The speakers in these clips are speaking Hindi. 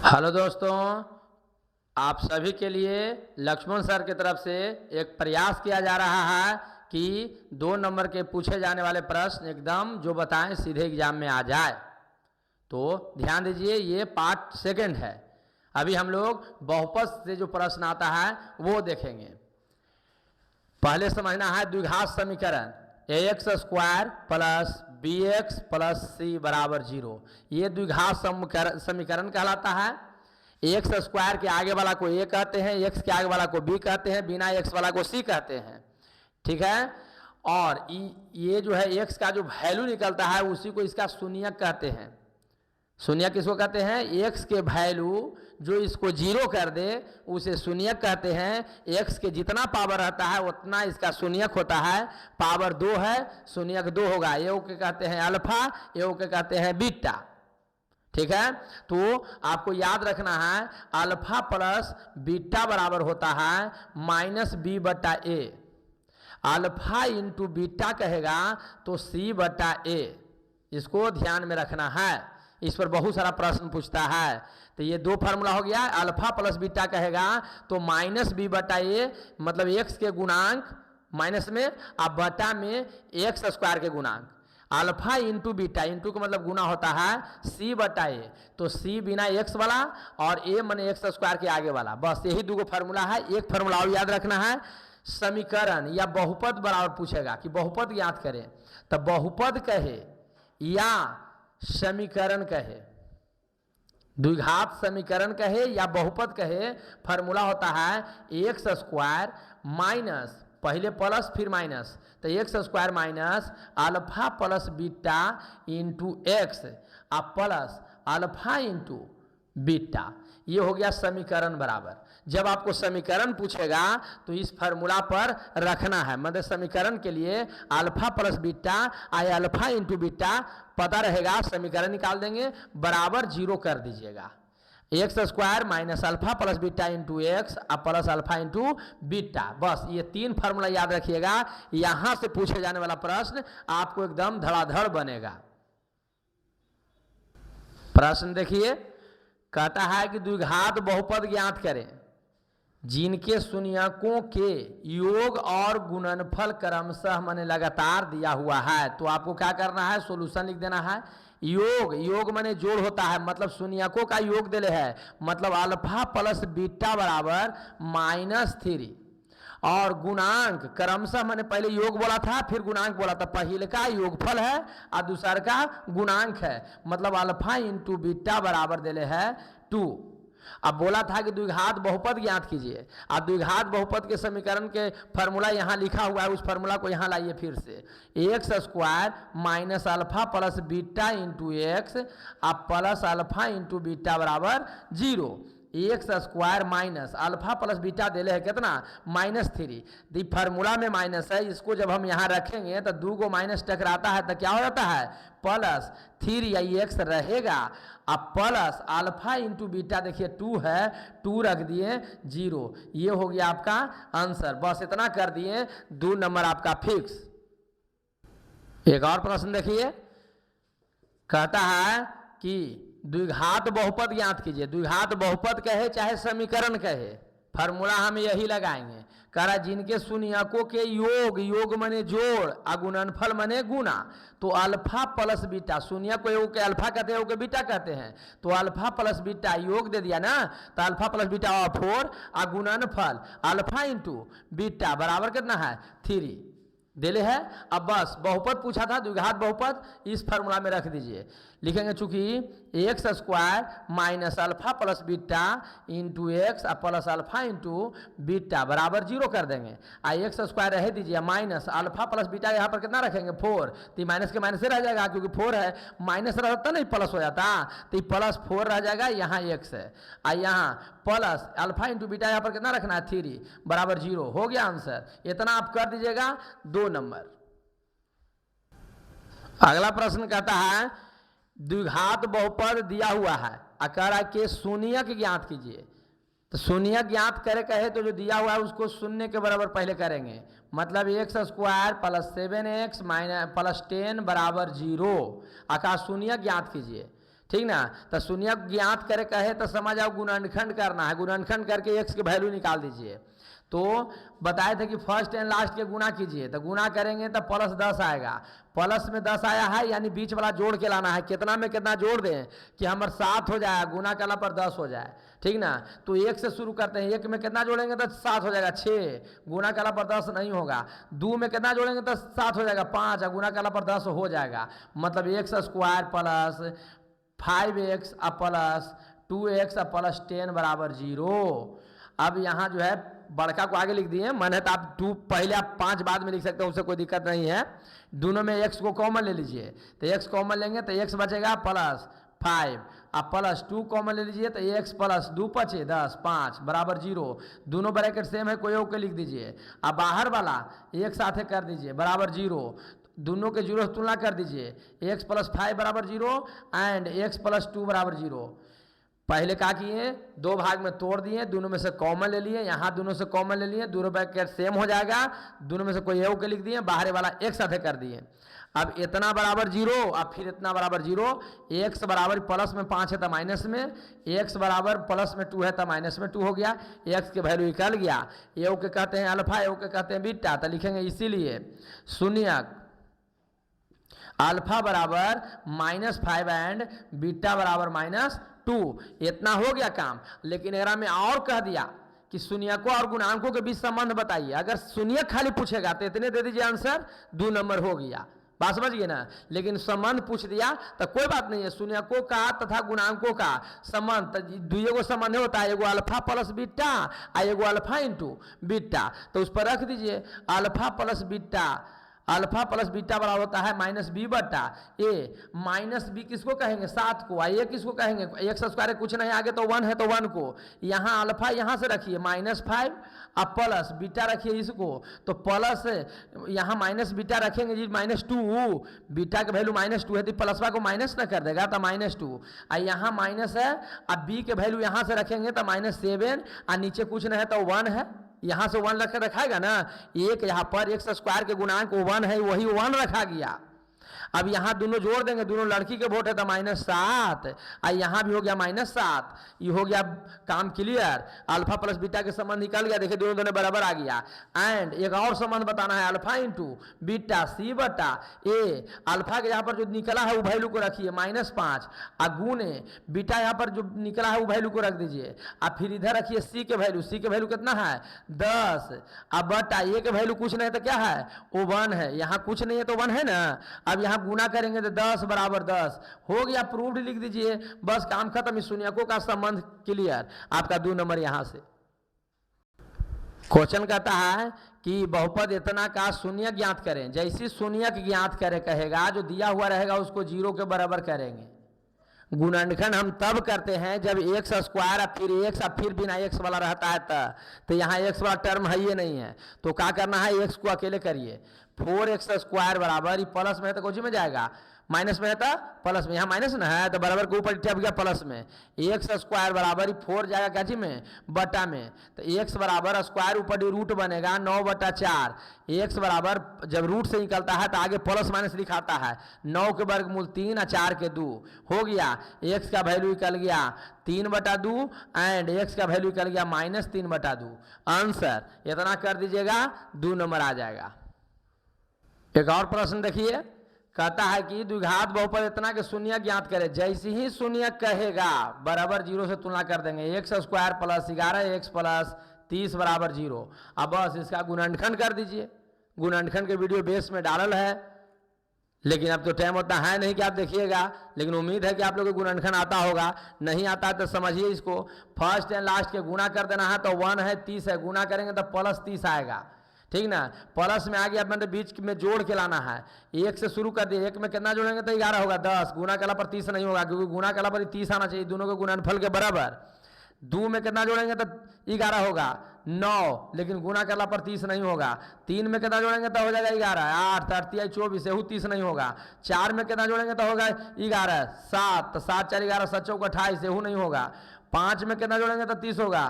हेलो दोस्तों, आप सभी के लिए लक्ष्मण सर की तरफ से एक प्रयास किया जा रहा है कि 2 नंबर के पूछे जाने वाले प्रश्न एकदम जो बताएं सीधे एग्जाम में आ जाए। तो ध्यान दीजिए, ये पार्ट सेकंड है। अभी हम लोग बहुपद से जो प्रश्न आता है वो देखेंगे। पहले समझना है द्विघात समीकरण ax square plus bx plus C बराबर 0। ये द्विघात समीकरण कहलाता है। एक्स स्क्वायर के आगे वाला को ए कहते हैं, एक्स के आगे वाला को बी कहते हैं, बिना एक्स वाला को सी कहते हैं। ठीक है। और ये जो है एक्स का जो वैल्यू निकलता है उसी को इसका शून्यक कहते हैं। शून्यक किसको कहते हैं? एक्स के वैल्यू जो इसको 0 कर दे उसे शून्यक कहते हैं। एक्स के जितना पावर रहता है उतना इसका शून्यक होता है। पावर 2 है, शून्यक 2 होगा। ये के कहते हैं अल्फा, ये के कहते हैं बीटा। ठीक है। तो आपको याद रखना है अल्फा प्लस बीटा बराबर होता है माइनस बी बटा ए। अल्फा इंटू बीटा कहेगा तो सी बटा ए। इसको ध्यान में रखना है, इस पर बहुत सारा प्रश्न पूछता है। तो ये 2 फार्मूला हो गया। अल्फा प्लस बीटा कहेगा तो माइनस बी बटा ए, मतलब एक्स के गुणांक माइनस में अब बटा में एक्स स्क्वायर के गुणांक। अल्फा इंटू बीटा, इंटू का मतलब गुना होता है सी बटा ए। तो सी बिना एक्स वाला और ए माने एक्स स्क्वायर के आगे वाला। बस यही 2 फार्मूला है। एक फार्मूला और याद रखना है, समीकरण या बहुपद बराबर पूछेगा कि बहुपद याद करें। तो बहुपद कहे या समीकरण कहे, द्विघात समीकरण कहे या बहुपद कहे, फार्मूला होता है एक्स स्क्वायर माइनस, पहले प्लस फिर माइनस, तो x square minus alpha plus beta into x और प्लस अल्फा इंटू बीटा। ये हो गया समीकरण बराबर। जब आपको समीकरण पूछेगा तो इस फार्मूला पर रखना है। मतलब समीकरण के लिए अल्फा प्लस बीटा या अल्फा इंटू बीटा पता रहेगा, समीकरण निकाल देंगे, बराबर 0 कर दीजिएगा। X square minus alpha plus beta into x और प्लस अल्फा इंटू बीटा। बस ये 3 फार्मूला याद रखिएगा। यहां से पूछे जाने वाला प्रश्न आपको एकदम धड़ाधड़ बनेगा। प्रश्न देखिए, कहता है कि द्विघात बहुपद ज्ञात करें जिनके शून्यकों के योग और गुणनफल क्रमशः माने लगातार दिया हुआ है। तो आपको क्या करना है, सॉल्यूशन लिख देना है। योग माने जोड़ होता है, मतलब शून्यकों का योग देले है, मतलब अल्फा प्लस बीटा बराबर -3 और गुणांक क्रमशः माने पहले योग बोला था फिर गुणांक बोला था। पहले का योगफल है और दूसरा का गुणांक है, मतलब अल्फा इंटू बीटा बराबर देले है 2। अब बोला था कि द्विघात बहुपद ज्ञात कीजिए। अब द्विघात बहुपद के समीकरण के फार्मूला यहाँ लिखा हुआ है, उस फार्मूला को यहाँ लाइए फिर से। X square minus alpha plus beta into x अब प्लस अल्फा इंटू बीटा बराबर 0। X square minus alpha plus beta देले है कितना, -3। दी फार्मूला में माइनस है, इसको जब हम यहाँ रखेंगे तो 2 को माइनस टकराता है तो क्या हो जाता है +3 या एक्स रहेगा। अब प्लस अल्फा इंटू बीटा देखिए 2 है, 2 रख दिए 0। ये हो गया आपका आंसर। बस इतना कर दिए, 2 नंबर आपका फिक्स। एक और प्रश्न देखिए, कहता है कि द्विघात बहुपद ज्ञात कीजिए। द्विघात बहुपद कहे चाहे समीकरण कहे, फार्मूला हम यही लगाएंगे। कह रहा जिनके शून्यकों के योग माने जोड़ और गुणनफल माने गुना। तो अल्फा प्लस बीटा, शून्य को योग के अल्फा कहते हैं, योग के बीटा कहते हैं। तो अल्फा प्लस बीटा योग दे दिया ना, तो अल्फा प्लस बीटा और 4 और गुणनफल अल्फा इंटू बीटा बराबर कितना है 3 देले है। अब बस बहुपद पूछा था, द्विघात बहुपद, इस फार्मूला में रख दीजिए। लिखेंगे चूंकि x square minus alpha plus beta into x plus alpha into beta बराबर 0 कर देंगे। एक्स स्क्वायर रह दीजिए माइनस अल्फा प्लस बीटा, यहाँ पर कितना रखेंगे 4। तो माइनस के माइनस से रह जाएगा, क्योंकि 4 है, माइनस रहता नहीं प्लस हो जाता, तो +4 रह जाएगा। यहाँ एक्स है और यहाँ प्लस अल्फा इंटू बीटा, यहाँ पर कितना रखना है 3 बराबर 0। हो गया आंसर। इतना आप कर दीजिएगा, 2 नंबर। अगला प्रश्न कहता है द्विघात बहुपद दिया हुआ है, अकारा के शून्यक ज्ञात कीजिए। तो शून्यक ज्ञात करे कहे तो जो दिया हुआ है उसको शून्य के बराबर पहले करेंगे। मतलब x square plus 7x minus plus 10 बराबर 0। अका शून्यक ज्ञात कीजिए। ठीक ना। तो शून्यक ज्ञात करे कहे तो समझ आओ गुणनखंड करना है, गुणनखंड करके x की वैल्यू निकाल दीजिए। तो बताए थे कि फर्स्ट एंड लास्ट के गुना कीजिए, तो गुना करेंगे तो प्लस 10 आएगा, प्लस में 10 आया है यानी बीच वाला जोड़ के लाना है। कितना में कितना जोड़ दें कि हमारे 7 हो जाए, गुना करना पर 10 हो जाए, ठीक ना। तो 1 से शुरू करते हैं, 1 में कितना जोड़ेंगे तो 7 हो जाएगा 6, गुना करना पर 10 नहीं होगा। 2 में कितना जोड़ेंगे तो 7 हो जाएगा 5, और गुना करना पर 10 हो जाएगा। मतलब x square plus 5x plus 2x plus 10 बराबर 0। अब यहाँ जो है बड़का को आगे लिख दिए, मन है तो आप 2 पहले आप 5 बाद में लिख सकते हो, उससे कोई दिक्कत नहीं है। दोनों में x को कॉमन ले लीजिए, तो x कॉमन लेंगे तो x बचेगा प्लस 5, अब प्लस 2 कॉमन ले लीजिए तो x प्लस 2 बचे 10 5 बराबर 0। दोनों ब्रैकेट सेम है, कोई और लिख दीजिए। अब बाहर वाला एक साथ कर दीजिए बराबर 0, दोनों के 0 तुलना कर दीजिए, x प्लस 5 बराबर 0 एंड x प्लस 2 बराबर 0। पहले क्या किए, 2 भाग में तोड़ दिए, दोनों में से कॉमन ले लिए, यहाँ दोनों से कॉमन ले लिए, दोनों ब्रैकेट सेम हो जाएगा, दोनों में से कोई एक के लिख दिए, बाहर वाला एक साथ कर दिए। अब इतना बराबर 0, अब फिर इतना बराबर 0, x बराबर प्लस में 5 है तो माइनस में, x बराबर प्लस में 2 है तो माइनस में 2 हो गया, x के वैल्यू निकल गया। ये के कहते हैं अल्फा, ये के कहते हैं बीटा, तो लिखेंगे इसीलिए शून्यक अल्फा बराबर -5 एंड बीटा बराबर -2। इतना हो गया काम। लेकिन एरा में और कह दिया कि शून्यकों और गुणांकों के बीच संबंध बताइए। अगर शून्यक खाली पूछेगा तो इतने दे दीजिए आंसर, 2 नंबर हो गया, बात समझ गए ना। लेकिन संबंध पूछ दिया तो कोई बात नहीं है, शून्यकों का तथा गुणांकों का संबंध दुइयों को संबंध होता है, एगो अल्फा प्लस बीटा और एगो अल्फा इंटू बीटा। तो उस पर रख दीजिए alpha plus beta, alpha plus beta बराबर होता है -b बटा a। -b किसको कहेंगे 7 को, आ किसको कहेंगे x स्क्वायर, कुछ नहीं आगे तो 1 है तो 1 को। यहाँ अल्फा यहाँ से रखिए -5 अब प्लस बीटा रखिए इसको, तो प्लस यहाँ माइनस बीटा रखेंगे जी -2, बीटा के वैल्यू -2 है तो प्लसवा को माइनस ना कर देगा तो -2, और यहाँ माइनस है, अब b के वैल्यू यहाँ से रखेंगे तो -7, और नीचे कुछ नहीं है तो 1 है, यहाँ से 1 रखकर रखाएगा ना। एक यहाँ पर x स्क्वायर के गुणांक 1 है, वही 1 रखा गया। अब यहाँ दोनों जोड़ देंगे, दोनों लड़की के वोट है तो -7, और यहाँ भी हो गया -7। ये हो गया काम क्लियर। अल्फा प्लस बीटा के संबंध निकल गया, देखिए दोनों दोनों बराबर आ गया। एंड एक और संबंध बताना है, अल्फा इंटू बीटा c बटा a। अल्फा के यहाँ पर जो निकला है वो वैल्यू को रखिए -5, और गुणे बीटा यहाँ पर जो निकला है वो वैल्यू को रख दीजिए। अब फिर इधर रखिए c के वैल्यू कितना है 10, अब बटा a के वैल्यू कुछ नहीं तो क्या है वो 1 है, यहाँ कुछ नहीं है तो 1 है ना। अब यहाँ गुना करेंगे तो 10 बराबर 10 हो गया, प्रूव्ड लिख दीजिए, बस काम खत्म। इस शून्यकों का संबंध क्लियर, आपका 2 नंबर यहां से। क्वेश्चन कहता है कि बहुपद इतना का शून्य ज्ञात करें। जैसी शून्यक ज्ञात करें कहेगा, जो दिया हुआ रहेगा उसको 0 के बराबर करेंगे। गुणनखंड हम तब करते हैं जब x स्क्वायर फिर x फिर बिना x वाला रहता है, तो यहाँ x वाला टर्म है ये नहीं है, तो क्या करना है x को अकेले करिए। 4x स्क्वायर बराबर, प्लस में है तो कोची में जाएगा, माइनस में है तो प्लस में, यहाँ माइनस ना है तो बराबर के ऊपर टप गया प्लस में। x स्क्वायर बराबर 4 जाएगा काची में बटा में, तो x बराबर स्क्वायर ऊपर रूट बनेगा 9 बटा 4। x बराबर जब रूट से निकलता है तो आगे प्लस माइनस लिखाता है, 9 के वर्गमूल 3 और 4 के 2 हो गया। x का वैल्यू निकल गया 3 बटा 2 एंड x का वैल्यू निकल गया -3 बटा 2। आंसर इतना कर दीजिएगा, 2 नंबर आ जाएगा। एक और प्रश्न देखिए, कहता है कि द्विघात बहुपद इतना के शून्य ज्ञात करें। जैसे ही शून्य कहेगा बराबर 0 से तुलना कर देंगे, x square plus 11x plus 30 बराबर 0। अब बस इसका गुणनखंड कर दीजिए। गुणनखंड के वीडियो बेस में डालल है, लेकिन अब तो टाइम उतना है नहीं कि आप देखिएगा, लेकिन उम्मीद है कि आप लोगों को गुणनखंड आता होगा। नहीं आता है तो समझिए इसको, फर्स्ट एंड लास्ट के गुणा कर देना है, तो 1 है 30 है, गुणा करेंगे तो प्लस 30 आएगा, ठीक ना। प्लस में आ गया, मतलब बीच में जोड़ के लाना है, 1 से शुरू कर दिए, 1 में कितना जोड़ेंगे तो 11 होगा, 10 गुना कला पर 30 नहीं होगा, क्योंकि गुना कला पर 30 आना चाहिए, दोनों के गुणनफल के बराबर। 2 में कितना जोड़ेंगे तो 11 होगा, 9, लेकिन गुना करला पर 30 नहीं होगा। 3 में कितना जोड़ेंगे तो हो जाएगा 11, 8 38 24 एहू 30 नहीं होगा। 4 में कितना जोड़ेंगे तो होगा 11, 7 तो 7 4 11 7 चौक 28 एहू नहीं होगा। 5 में कितना जोड़ेंगे तो 30 होगा,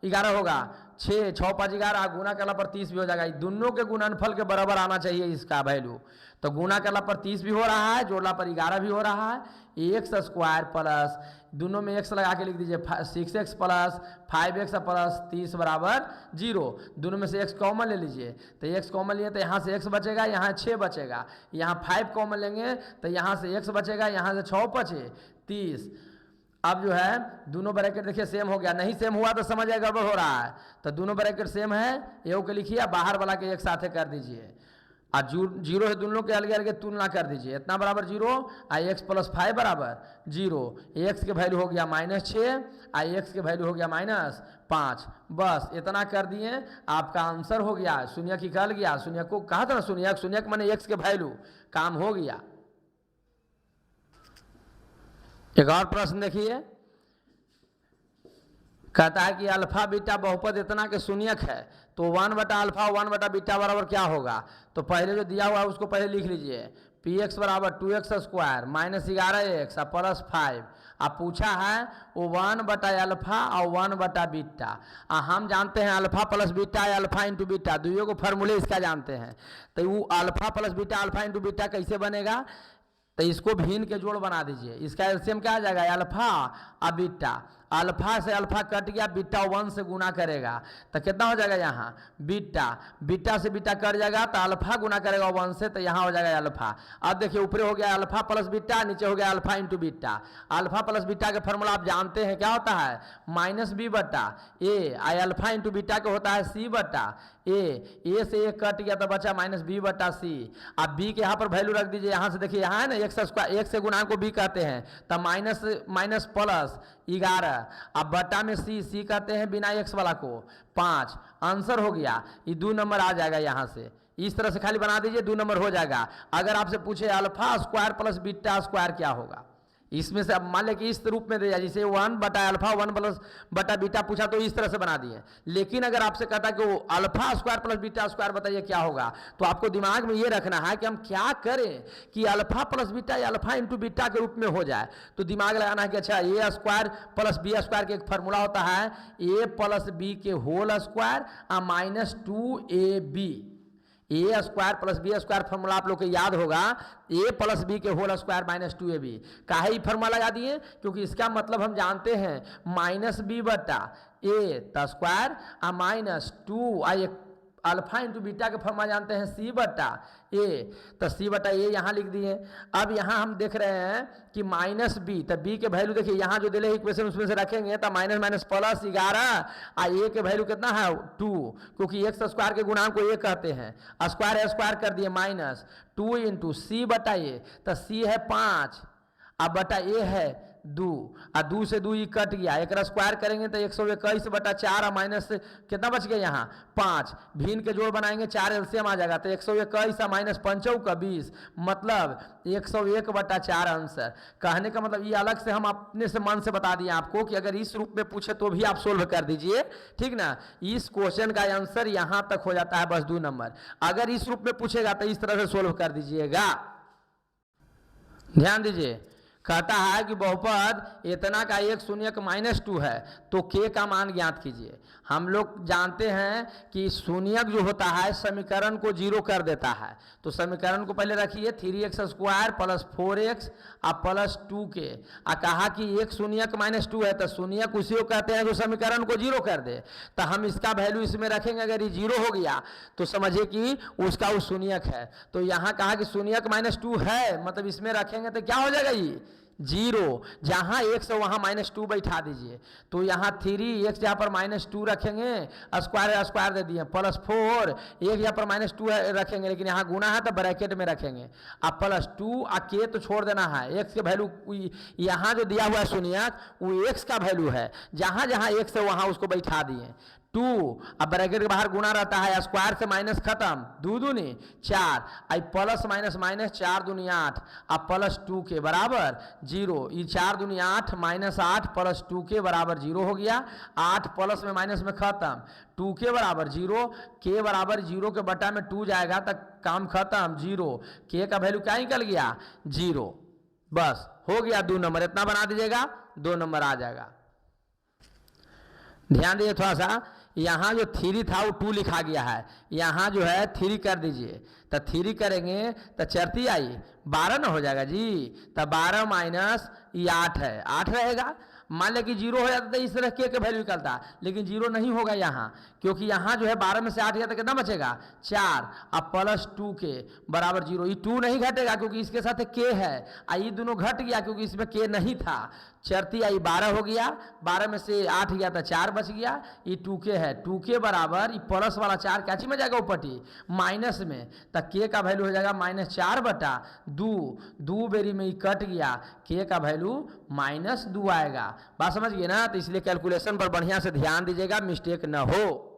11 होगा। 6 6 5 11 गुना करला पर 30 भी हो जाएगा। दोनों के गुणनफल के बराबर आना चाहिए इसका वैल्यू। तो गुना करला पर 30 भी हो रहा है, जोड़ला पर 11 भी हो रहा है। एक्स स्क्वायर प्लस, दोनों में एक्स लगा के लिख दीजिए 6x प्लस 5x प्लस 30 बराबर 0। दोनों में से x कॉमन ले लीजिए, तो x कॉमन लिए तो यहाँ से x बचेगा, यहाँ 6 बचेगा, यहाँ 5 कॉमन लेंगे तो यहाँ से x बचेगा, यहाँ से 6 बचे 30। अब जो है दोनों ब्रैकेट देखिए सेम हो गया, नहीं सेम हुआ तो समझ आए गड़बड़ हो रहा है। तो दोनों ब्रैकेट सेम है, एओ के लिखिए, बाहर वाला के एक साथ कर दीजिए, और जीरो है दोनों के अलग अलग तुलना कर दीजिए, इतना बराबर 0 और x प्लस 5 बराबर 0। x के वैल्यू हो गया -6 और x के वैल्यू हो गया -5। बस इतना कर दिए, आपका आंसर हो गया। शून्यक निकल गया, शून्यक को कहा था ना शून्यक, शून्यक माने x के वैल्यू, काम हो गया। एक और प्रश्न देखिए, कहता है कि अल्फा बीटा बहुपद इतना के शून्यक है तो 1/अल्फा 1/बीटा बराबर क्या होगा। तो पहले जो दिया हुआ है उसको पहले लिख लीजिए, px बराबर 2x स्क्वायर -11x प्लस 5। अब पूछा है वो 1/अल्फा और 1/बीटा। हम जानते हैं अल्फा प्लस बीटा या अल्फा इंटू बीटा, दोनों को फार्मूले इसका जानते हैं। तो वो alpha plus beta alpha into beta कैसे बनेगा, तो इसको भिन्न के जोड़ बना दीजिए, इसका एलसीएम क्या आ जाएगा अल्फा और बीटा। अल्फा से अल्फा कट गया, बीटा 1 से गुना करेगा तो कितना हो जाएगा यहाँ बीटा, बीटा से बीटा कट जाएगा तो अल्फा गुना करेगा 1 से, तो यहाँ हो जाएगा अल्फा। अब देखिए ऊपर हो गया अल्फा प्लस बीटा, नीचे हो गया alpha into beta. Alpha plus beta का फॉर्मूला आप जानते हैं क्या होता है, -b/a। अल्फा इंटू बीटा का होता है c/a से a कट गया तो बचा -b/c। अब b के यहाँ पर वैल्यू रख दीजिए, यहाँ से देखिए यहाँ है ना x स्क्वायर, एक से गुणा को b कहते हैं, तब माइनस प्लस 11, अब बटा में c कहते हैं बिना x वाला को 5। आंसर हो गया, ये 2 नंबर आ जाएगा। यहाँ से इस तरह से खाली बना दीजिए, 2 नंबर हो जाएगा। अगर आपसे पूछे alpha square plus beta square क्या होगा, इसमें से अब मान ले कि इस रूप में दिया, जैसे 1/अल्फा 1/बीटा पूछा तो इस तरह से बना दिए। लेकिन अगर आपसे कहता कि वो alpha square plus beta square बताइए क्या होगा, तो आपको दिमाग में ये रखना है कि हम क्या करें कि अल्फा प्लस बीटा या अल्फा इंटू बीटा के रूप में हो जाए। तो दिमाग लगाना है कि अच्छा A square plus B square के एक फार्मूला होता है a प्लस बी के whole square -2ab। A square plus B square formula आप लोग को याद होगा, ए प्लस बी के होल स्क्वायर -2ab। काहे फॉर्मूला लगा दिए, क्योंकि इसका मतलब हम जानते हैं -b/a square -2 alpha into beta के फॉर्मूला जानते हैं c/a, तो c/a यहाँ लिख दिए। अब यहाँ हम देख रहे हैं कि -b, तो b के वैल्यू देखिए यहाँ जो दिले इक्वेशन उसमें से रखेंगे तो माइनस प्लस 11 और a के वैल्यू कितना है 2, क्योंकि x स्क्वायर के गुणांक को a कहते हैं, स्क्वायर कर दिए -2 इंटू c/a, तो c है 5 अब बटा a है 2 और 2 से 2 कट गया, एक स्क्वायर करेंगे तो 121/4 और माइनस कितना बच गया यहाँ 5। भिन्न के जोड़ बनाएंगे 4 एलसीएम आ जाएगा, तो 121 और -5 20 मतलब 101/4 आंसर। कहने का मतलब ये अलग से हम अपने से मन से बता दिए आपको कि अगर इस रूप में पूछे तो भी आप सोल्व कर दीजिए, ठीक ना। इस क्वेश्चन का आंसर यहाँ तक हो जाता है, बस 2 नंबर। अगर इस रूप में पूछेगा तो इस तरह से सोल्व कर दीजिएगा। ध्यान दीजिए, कहता है कि बहुपद इतना का एक शून्यक -2 है तो k का मान ज्ञात कीजिए। हम लोग जानते हैं कि शून्यक जो होता है समीकरण को 0 कर देता है, तो समीकरण को पहले रखिए 3x स्क्वायर प्लस 4x और प्लस 2k। कहा कि एक शून्यक -2 है तो शून्यक उसी को कहते हैं जो समीकरण को 0 कर दे। तो हम इसका वैल्यू इसमें रखेंगे, अगर ये 0 हो गया तो समझिए कि उसका वो शून्यक है। तो यहाँ कहा कि शून्यक -2 है, मतलब इसमें रखेंगे तो क्या हो जाएगा ये 0, जहाँ x है वहाँ -2 बैठा दीजिए। तो यहाँ 3x यहाँ पर -2 रखेंगे, स्क्वायर दे दिए, प्लस 4 एक यहाँ पर -2 रखेंगे, लेकिन यहाँ गुना है तो ब्रैकेट में रखेंगे, अब प्लस 2 और k तो छोड़ देना है। x के वैल्यू यहाँ जो दिया हुआ है शून्यक वो x का वैल्यू है, जहाँ जहाँ x है वहाँ उसको बैठा दिए 2। अब ब्रैकेट के बाहर गुना रहता है, स्क्वायर से माइनस खत्म, 2 दूनी 4, आई प्लस माइनस 4 दूनी 8 अब प्लस 2 के बराबर 0। ये 4 दूनी 8 -8 प्लस 2 के बराबर 0 हो गया। 8 प्लस में माइनस में खत्म, 2 के बराबर 0, के बराबर 0 के बटा में 2 जाएगा तक काम खत्म 0। के का वैल्यू क्या निकल गया 0। बस हो गया 2 नंबर, इतना बना दीजिएगा 2 नंबर आ जाएगा। ध्यान दीजिए थोड़ा सा, यहाँ जो 3 था वो 2 लिखा गया है, यहाँ जो है 3 कर दीजिए, तो 3 करेंगे तो चरती आई 12 ना हो जाएगा जी। तो 12 माइनस ये 8 है, 8 रहेगा। मान लिया कि 0 हो जाता तो इस तरह के वैल्यू निकलता, लेकिन 0 नहीं होगा यहाँ, क्योंकि यहाँ जो है 12 में से 8 गया तो कितना बचेगा 4, अब प्लस 2 के बराबर 0। ये 2 नहीं घटेगा क्योंकि इसके साथ के है, ये दोनों घट गया क्योंकि इसमें के नहीं था। चरती आई 12 हो गया, 12 में से 8 गया तो 4 बच गया, ये 2 के है, 2 के बराबर ये प्लस वाला 4 क्या चीज में जाएगा ऊपटी माइनस में, तो के का वैल्यू हो जाएगा -4/2, 2 बेरी में ये कट गया, के का वैल्यू -2 आएगा। बात समझ गए ना। तो इसलिए कैलकुलेशन पर बढ़िया से ध्यान दीजिएगा, मिस्टेक न हो।